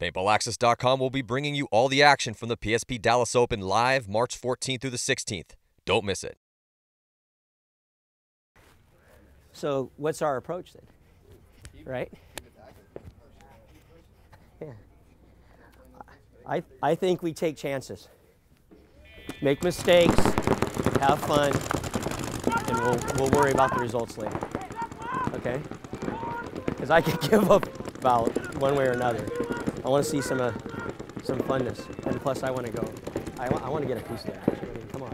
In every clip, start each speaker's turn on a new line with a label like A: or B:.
A: PaintballAccess.com will be bringing you all the action from the PSP Dallas Open live March 14th through the 16th. Don't miss it.
B: So what's our approach then? Right? Yeah. I think we take chances. Make mistakes, have fun, and we'll worry about the results later. Okay? Because I could give up about one way or another. I want to see some funness, and plus I want to go. I want to get a piece of that action. I mean, come on.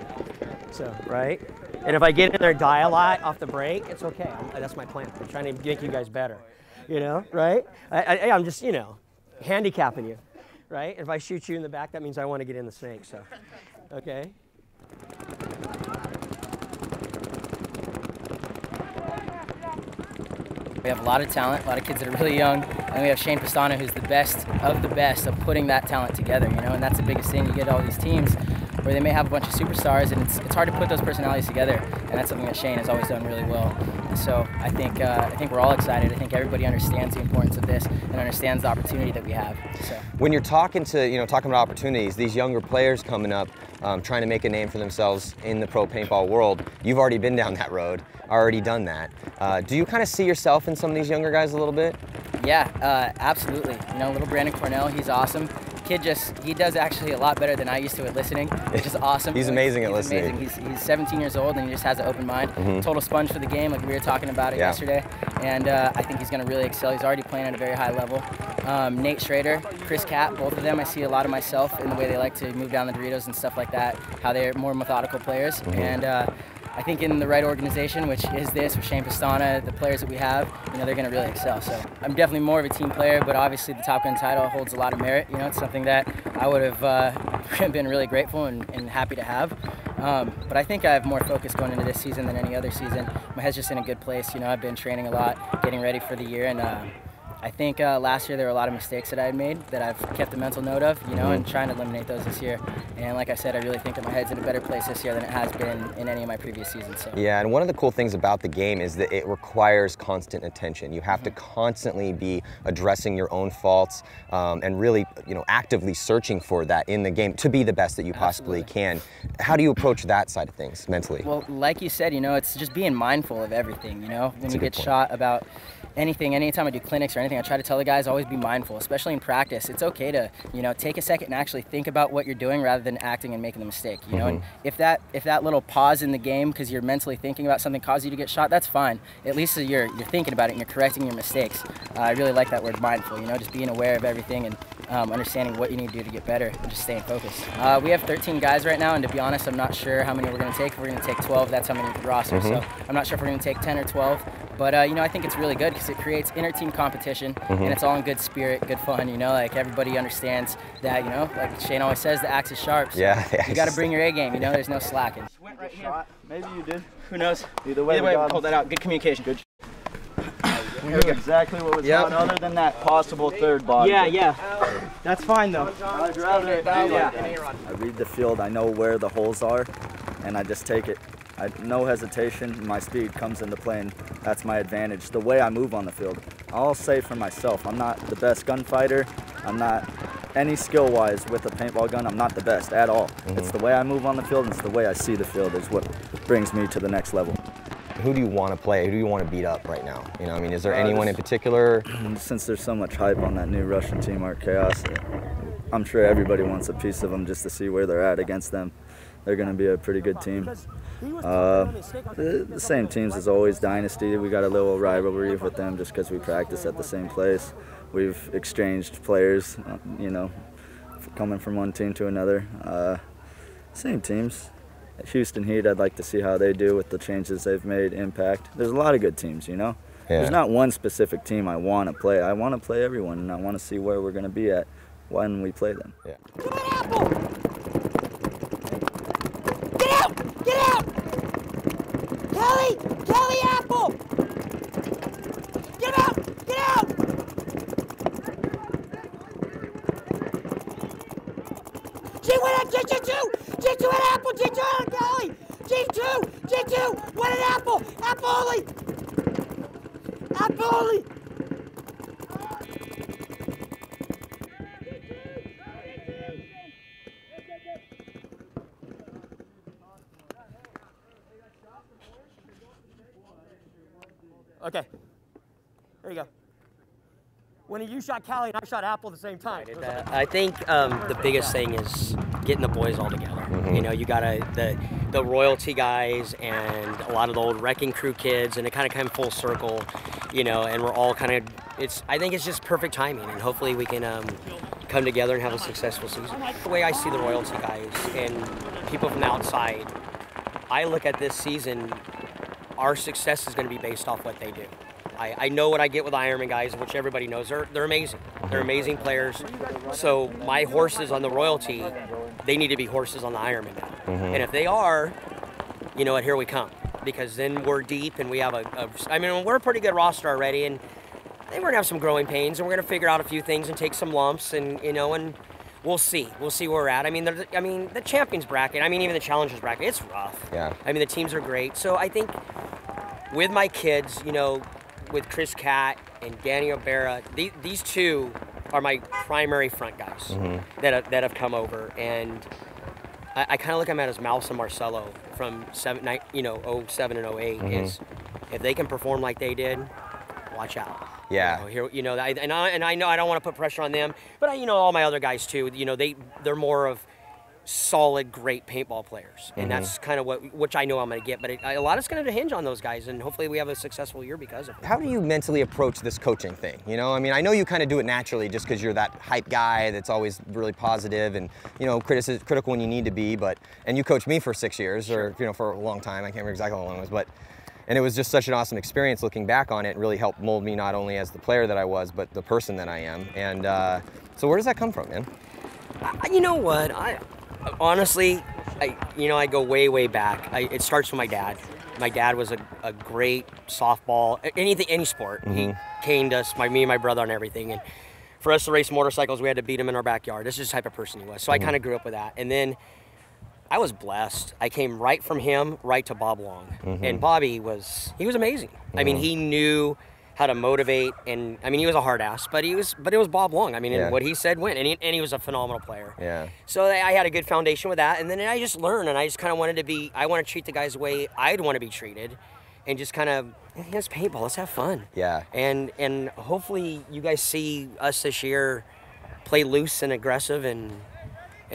B: So right, and if I get in there and die a lot off the break, it's okay. That's my plan. I'm trying to make you guys better. You know, right? I'm just handicapping you, right? If I shoot you in the back, that means I want to get in the snake. So, okay.
C: We have a lot of talent, a lot of kids that are really young, and we have Shane Pastana, who's the best of putting that talent together, and that's the biggest thing. You get all these teams where they may have a bunch of superstars, and it's hard to put those personalities together, and that's something that Shane has always done really well. So I think we're all excited. I think everybody understands the importance of this and understands the opportunity that we have. So.
D: When you're talking about opportunities, these younger players coming up, trying to make a name for themselves in the pro paintball world, you've already been down that road, already done that. Do you kind of see yourself in some of these younger guys a little bit?
C: Yeah, absolutely. Little Brandon Cornell, he's awesome. Kid he does actually a lot better than I used to at listening, which is awesome.
D: He's amazing at listening.
C: Amazing. He's 17 years old and he just has an open mind. Total sponge for the game, like we were talking about it yesterday. And I think he's going to really excel. He's already playing at a very high level. Nate Schrader, Chris Catt, both of them, I see a lot of myself in the way they like to move down the Doritos and stuff like that, how they're more methodical players. And I think in the right organization, which is this, with Shane Pastana, the players that we have, they're going to really excel. So I'm definitely more of a team player, but obviously the Top Gun title holds a lot of merit. It's something that I would have been really grateful and happy to have. But I think I have more focus going into this season than any other season. My head's just in a good place. I've been training a lot, getting ready for the year, and I think last year there were a lot of mistakes that I had made that I've kept a mental note of, and trying to eliminate those this year. And like I said, I really think that my head's in a better place this year than it has been in any of my previous seasons. So.
D: Yeah, and one of the cool things about the game is that it requires constant attention. You have to constantly be addressing your own faults and really, actively searching for that in the game to be the best that you possibly can. How do you approach that side of things mentally?
C: Well, like you said, it's just being mindful of everything, when you get shot about anything, anytime I do clinics or anything, I try to tell the guys always be mindful, especially in practice. It's okay to, take a second and actually think about what you're doing rather than acting and making the mistake, And if that little pause in the game because you're mentally thinking about something caused you to get shot, that's fine. At least you're thinking about it and you're correcting your mistakes. I really like that word mindful, just being aware of everything and understanding what you need to do to get better and just staying focused. We have 13 guys right now, and to be honest, I'm not sure how many we're going to take. If we're going to take 12, that's how many the roster. So I'm not sure if we're going to take 10 or 12. But, I think it's really good because it creates inter-team competition, and it's all in good spirit, good fun, like everybody understands that, like Shane always says, the axe is sharp. So you got to bring your A game, there's no slacking.
E: Went right here. Maybe you did.
C: Who knows?
E: Either way,
C: we pulled that out. Good communication. Good.
E: We knew exactly what was on other than that possible third body.
B: Yeah. That's fine, though.
E: I'd rather I read the field. I know where the holes are, and I just take it. No hesitation, my speed comes into play, and that's my advantage. The way I move on the field, I'll say for myself, I'm not the best gunfighter. I'm not, any skill-wise with a paintball gun, I'm not the best at all. It's the way I move on the field, and it's the way I see the field is what brings me to the next level.
D: Who do you want to play? Who do you want to beat up right now? Is there anyone in particular?
E: Since there's so much hype on that new Russian team, Art Chaos, I'm sure everybody wants a piece of them just to see where they're at against them. They're going to be a pretty good team. The same teams as always, Dynasty. We got a little rivalry with them just because we practice at the same place. We've exchanged players, coming from one team to another. Same teams. Houston Heat, I'd like to see how they do with the changes they've made, Impact. There's a lot of good teams, Yeah. There's not one specific team I want to play. I want to play everyone, and I want to see where we're going to be at when we play them.
F: Get out! Get out! Kelly Apple! Get out! Get out! G2 at Apple! G2 at Kelly! G2! What an Apple! Apple only! Apple only!
B: Okay. There you go. When you shot Callie and I shot Apple at the same time.
G: I think the biggest thing is getting the boys all together. You know, you got the royalty guys and a lot of the old wrecking crew kids, and it kind of came full circle, you know, and we're all kind of, I think it's just perfect timing, and hopefully we can come together and have a successful season. The way I see the royalty guys and people from the outside, I look at this season, our success is going to be based off what they do. I know what I get with the Ironmen guys, which everybody knows. They're amazing. They're amazing players. So my horses on the royalty, they need to be horses on the Ironmen now. And if they are, you know what, here we come. Because then we're deep and we have I mean, we're a pretty good roster already, and I think we're going to have some growing pains, and we're going to figure out a few things and take some lumps, and, you know, and we'll see. We'll see where we're at. I mean, the champions bracket, I mean, even the challengers bracket, it's rough.
D: Yeah.
G: I mean, the teams are great. So I think with my kids, you know, with Chris Cat and Danny O'Bara, these two are my primary front guys that have come over, and I kind of look at them as Mouse and Marcelo from 07 and 08. Is if they can perform like they did, watch out.
D: Yeah.
G: You know, and I know I don't want to put pressure on them, but you know, all my other guys too. You know, they're more of solid, great paintball players, and that's kind of which I know I'm going to get. But a lot is going to hinge on those guys, and hopefully we have a successful year because of it.
D: How do you mentally approach this coaching thing? You know, I mean, I know you kind of do it naturally just because you're that hype guy that's always really positive and, you know, critical when you need to be. And you coached me for 6 years, or, you know, for a long time. I can't remember exactly how long it was, and it was just such an awesome experience looking back on it. It really helped mold me not only as the player that I was, but the person that I am. And so where does that come from, man?
G: You know what? Honestly, I go way back. It starts with my dad. My dad was a great softball, any sport. He caned us, me and my brother, on everything. And for us to race motorcycles, we had to beat him in our backyard. This is the type of person he was. So I kind of grew up with that. And then I was blessed. I came right from him right to Bob Long. And Bobby was amazing. I mean, he knew how to motivate, and I mean, he was a hard ass, but it was Bob Long. I mean, and what he said went, and he was a phenomenal player. Yeah. So I had a good foundation with that, and then I just learned, and I just kind of wanted to I want to treat the guys the way I'd want to be treated, and just kind of, it's paintball, let's have fun. Yeah. And hopefully you guys see us this year play loose and aggressive and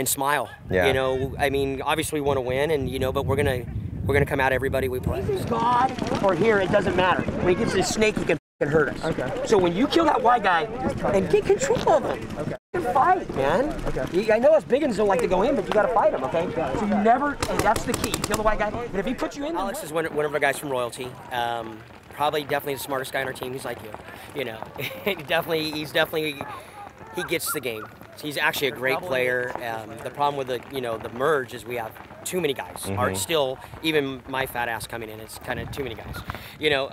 G: smile. Yeah. You know, I mean, obviously we want to win, and you know, but we're gonna come at everybody we play.
B: He's God or here, it doesn't matter. When he gets to the snake, he can hurt us. Okay. So when you kill that white guy and get control of him, you can fight, man. Okay. I know us big ones don't like to go in, but you got to fight him, okay? So you never, and that's the key. You kill the white guy, and if he puts you in,
G: Alex is one of our guys from Royalty. Definitely the smartest guy on our team. He's like you, you know. He gets the game. He's actually a great player. The problem with the merge is we have too many guys. Are still, even my fat ass coming in, it's kind of too many guys. You know,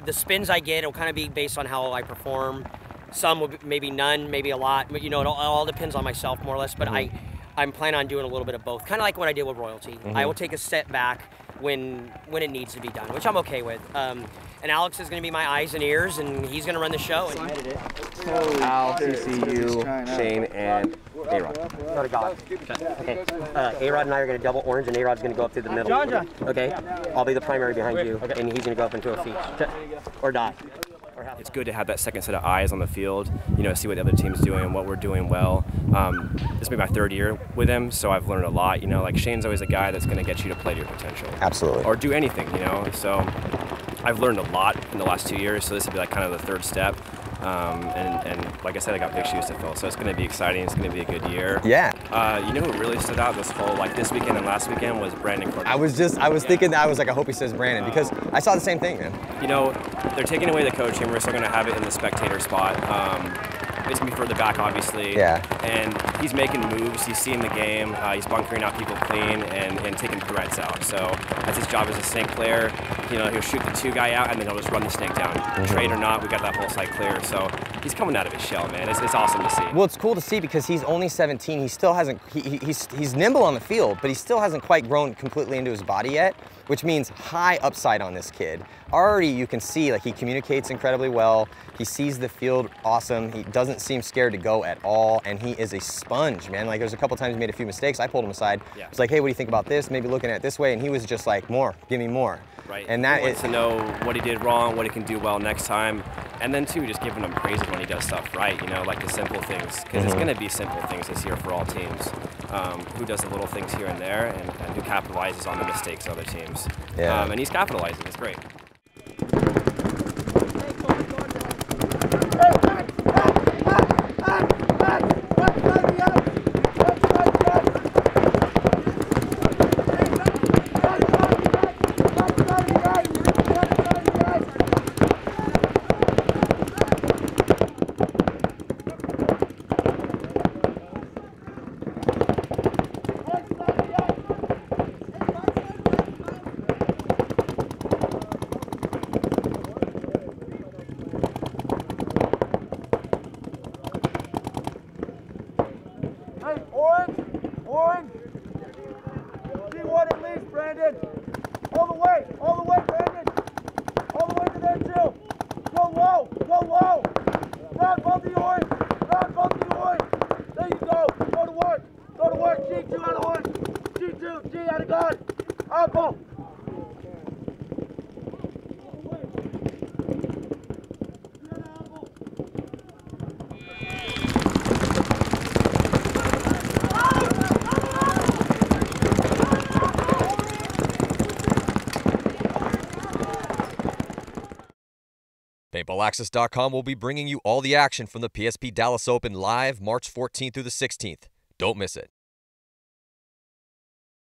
G: the spins I get will kind of be based on how I perform. Some will be, maybe none, maybe a lot. But you know, it all depends on myself more or less. But I'm planning on doing a little bit of both, kind of like what I did with Royalty. I will take a step back when it needs to be done, which I'm okay with. And Alex is going to be my eyes and ears, and he's going to run the show. And
D: Al, CCU, Shane, and A-Rod.
B: Go to God. Okay. A-Rod and I are going to double orange, and A-Rod's going to go up through the middle. John. Okay. I'll be the primary behind you, and he's going to go up into a feet. Or die.
H: It's good to have that second set of eyes on the field, you know, see what the other team's doing, what we're doing well. This will be my 3rd year with him, so I've learned a lot. You know, like Shane's always a guy that's going to get you to play to your potential.
D: Absolutely.
H: Or do anything, you know. So I've learned a lot in the last 2 years, so this will be like kind of the 3rd step. And like I said, I got big shoes to fill, so it's going to be exciting. It's going to be a good year. Yeah. You know who really stood out this weekend and last weekend was Brandon Cornell.
D: I was thinking that. I was like, I hope he says Brandon, because I saw the same thing, man.
H: You know, they're taking away the coaching. We're still going to have it in the spectator spot. It's going to be further back, obviously. Yeah. And he's making moves. He's seeing the game. He's bunkering out people clean and taking threats out. So that's his job as a snake player. You know, he'll shoot the 2 guy out, and then he'll just run the snake down. Trade or not, we got that whole site clear. So he's coming out of his shell, man. It's awesome to see.
D: Well, it's cool to see because he's only 17. He still hasn't, he's nimble on the field, but he still hasn't quite grown completely into his body yet, which means high upside on this kid. Already you can see, like, he communicates incredibly well. He sees the field awesome. He doesn't seem scared to go at all, and he is a sponge, man. Like, there's a couple times he made a few mistakes. I pulled him aside.
H: Yeah.
D: It's like, hey, what do you think about this? Maybe looking at it this way, and he was just like, more, give me more.
H: Right.
D: And that
H: he wants to know what he did wrong, what he can do well next time, and then too, just giving him praises when he does stuff right. You know, like the simple things, because it's going to be simple things this year for all teams. Who does the little things here and there, and who capitalizes on the mistakes of other teams.
D: Yeah.
H: And he's capitalizing. It's great.
F: Orange! G1 at least, Brandon! All the way, Brandon! All the way to there, too! Go low! Round both the orange! There you go! Go to work! G2 out of orange! G2, G out of guard! Apple!
A: PaintballAccess.com will be bringing you all the action from the PSP Dallas Open live March 14th through the 16th. Don't miss it.